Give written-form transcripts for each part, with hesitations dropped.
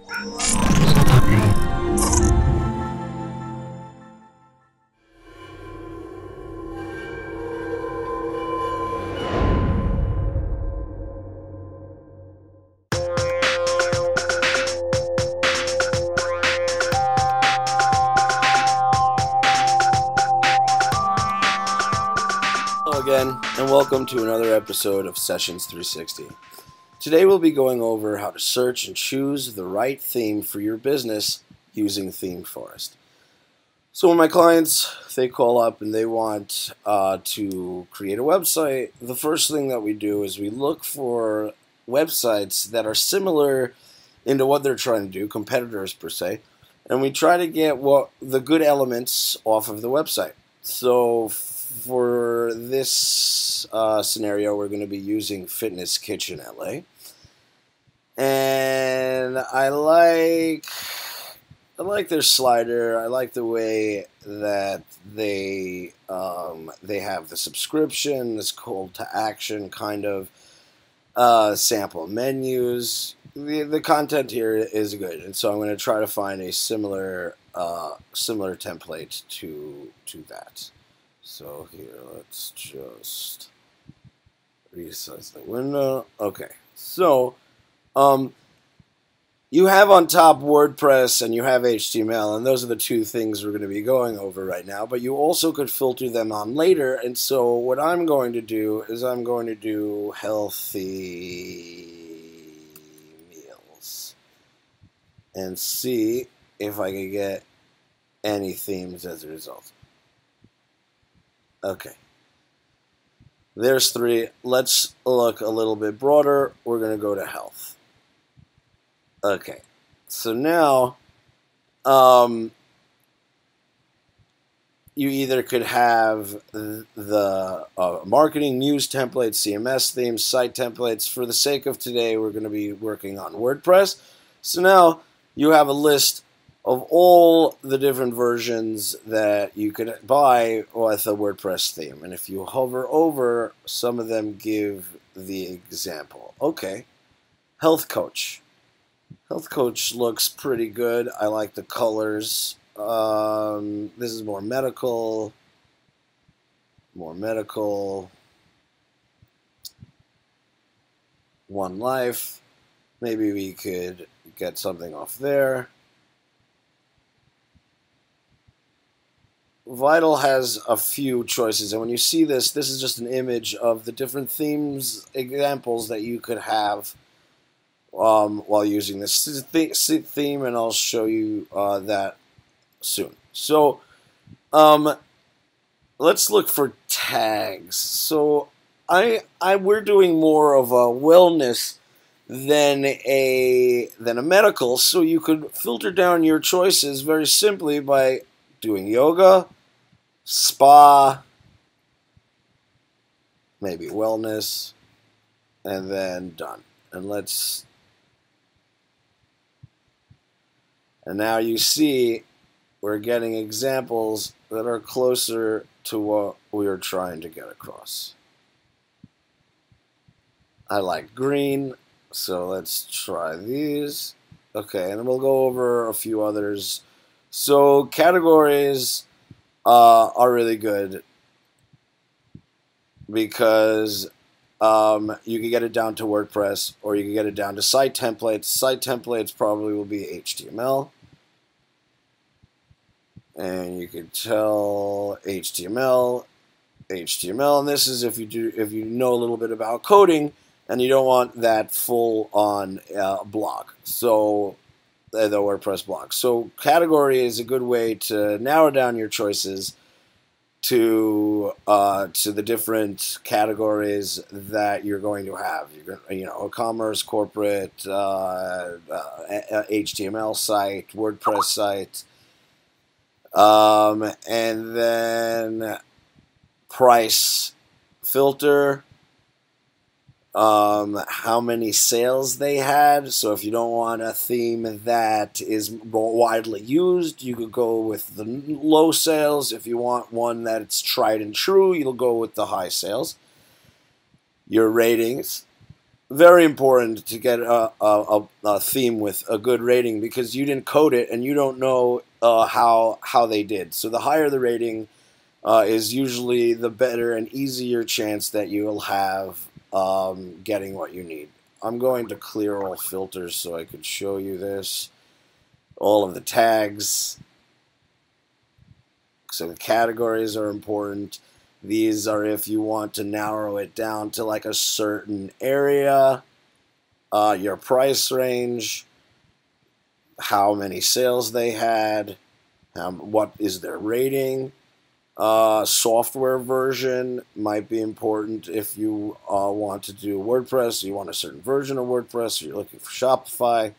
Hello again, and welcome to another episode of Sessions 360. Today we'll be going over how to search and choose the right theme for your business using ThemeForest. So when my clients, they call up and they want to create a website, the first thing that we do is we look for websites that are similar into what they're trying to do, competitors per se, and we try to get the good elements off of the website. So for this scenario, we're going to be using Fitness Kitchen LA, and I like their slider. I like the way that they have the subscription, this call to action kind of sample menus. The content here is good, and so I'm going to try to find a similar template to that. So here, let's just resize the window. Okay, so you have on top WordPress and you have HTML, and those are the two things we're going to be going over right now, but you also could filter them on later. And so what I'm going to do is I'm going to do healthy meals and see if I can get any themes as a result. Okay, there's three. Let's look a little bit broader. We're going to go to health. Okay, so now you either could have the marketing, news templates, CMS themes, site templates. For the sake of today, we're going to be working on WordPress. So now you have a list of all the different versions that you could buy with a WordPress theme. And if you hover over, some of them give the example. Okay, Health Coach. Health Coach looks pretty good. I like the colors. This is more medical. One Life. Maybe we could get something off there. Vital has a few choices, and when you see this is just an image of the different themes, examples that you could have while using this theme, and I'll show you that soon. So let's look for tags. So we're doing more of a wellness than a medical, so you could filter down your choices very simply by doing yoga, spa, maybe wellness, and then done. And now you see we're getting examples that are closer to what we are trying to get across. I like green, so let's try these. Okay, and we'll go over a few others. So categories are really good because you can get it down to WordPress, or you can get it down to site templates. Site templates probably will be HTML, and you can tell HTML, and this is if you know a little bit about coding and you don't want that full on blog. So the WordPress blog. So category is a good way to narrow down your choices to the different categories that you're going to have. A commerce, corporate, HTML site, WordPress site, and then price filter. How many sales they had. So if you don't want a theme that is widely used, you could go with the low sales. If you want one that's tried and true, you'll go with the high sales. Your ratings. very important to get a theme with a good rating, because you didn't code it and you don't know how they did. So the higher the rating is usually the better and easier chance that you will have getting what you need. I'm going to clear all filters so I could show you this. All of the tags. So the categories are important. These are if you want to narrow it down to like a certain area, your price range, how many sales they had, what is their rating. Software version might be important if you want to do WordPress, you want a certain version of WordPress, or you're looking for Shopify.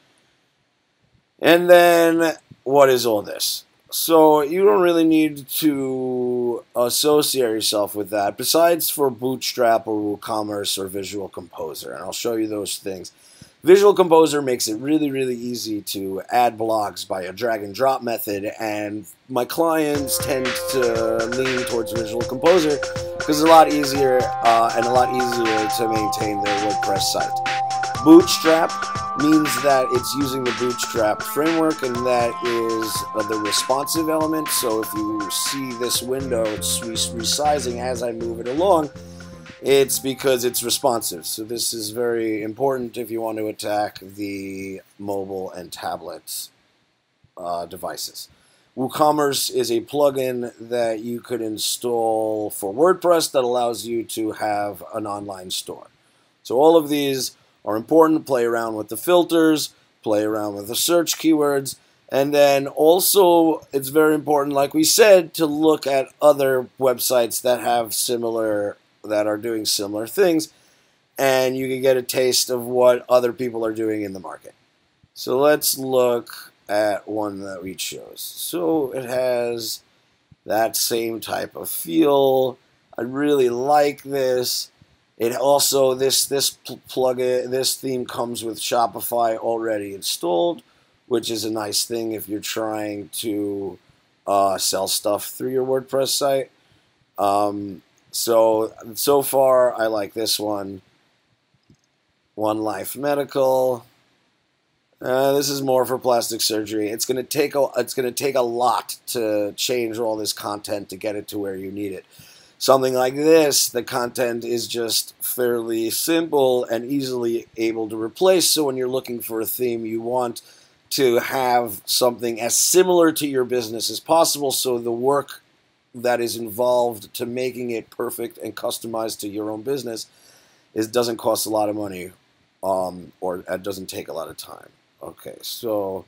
And then, what is all this? So you don't really need to associate yourself with that, besides for Bootstrap or WooCommerce or Visual Composer, and I'll show you those things. Visual Composer makes it really, really easy to add blogs by a drag and drop method, and my clients tend to lean towards Visual Composer because it's a lot easier and a lot easier to maintain their WordPress site. Bootstrap means that it's using the Bootstrap framework, and that is the responsive element. So if you see this window, it's resizing as I move it along. It's because it's responsive. So this is very important if you want to attack the mobile and tablet devices. WooCommerce is a plugin that you could install for WordPress that allows you to have an online store. So all of these are important. Play around with the filters, play around with the search keywords, and then also it's very important, like we said, to look at other websites that have that are doing similar things, and you can get a taste of what other people are doing in the market. So let's look at one that we chose. So it has that same type of feel. I really like this. It also, this plugin, this theme comes with Shopify already installed, which is a nice thing if you're trying to sell stuff through your WordPress site. So far, I like this one. One Life Medical. This is more for plastic surgery. It's going to take a lot to change all this content to get it to where you need it. Something like this, the content is just fairly simple and easily able to replace. So when you're looking for a theme, you want to have something as similar to your business as possible, so the work that is involved to making it perfect and customized to your own business doesn't cost a lot of money, or it doesn't take a lot of time. Okay, so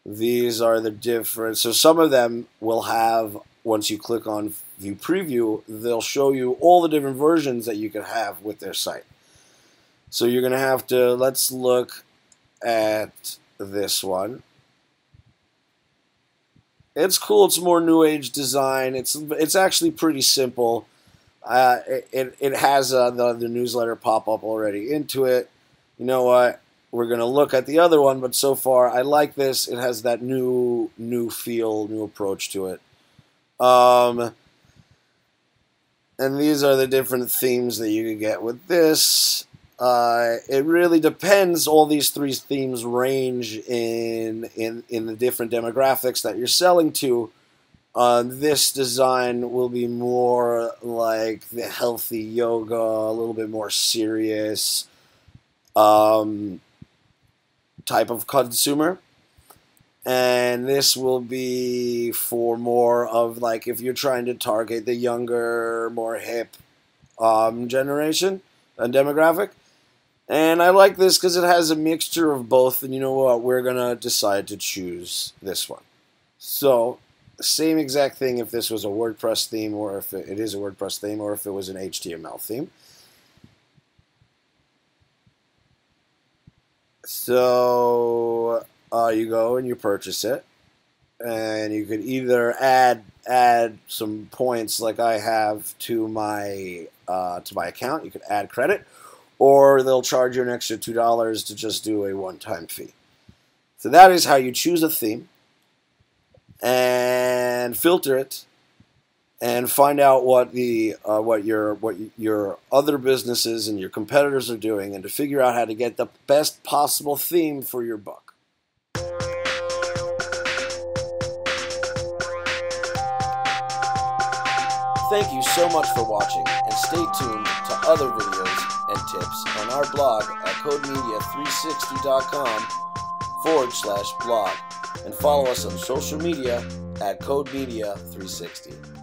these are the different. So some of them will have, once you click on View Preview, they'll show you all the different versions that you can have with their site. So you're going to have to, let's look at this one. It's cool. It's more new age design. It's actually pretty simple. It has the newsletter pop up already into it. You know what? We're going to look at the other one, but so far I like this. It has that new feel, new approach to it. And these are the different themes that you can get with this. It really depends. All these three themes range in the different demographics that you're selling to. This design will be more like the healthy yoga, a little bit more serious type of consumer. And this will be for more of like if you're trying to target the younger, more hip generation and demographic. And I like this because it has a mixture of both. And you know what? We're going to decide to choose this one. So the same exact thing if this was a WordPress theme, or if it is a WordPress theme, or if it was an HTML theme. So you go and you purchase it, and you could either add some points like I have to my account. You could add credit, or they'll charge you an extra $2 to just do a one-time fee. So that is how you choose a theme and filter it and find out what your other businesses and your competitors are doing, and to figure out how to get the best possible theme for your book. Thank you so much for watching, and stay tuned to other videos and tips on our blog at codemedia360.com/blog, and follow us on social media at CodeMedia360.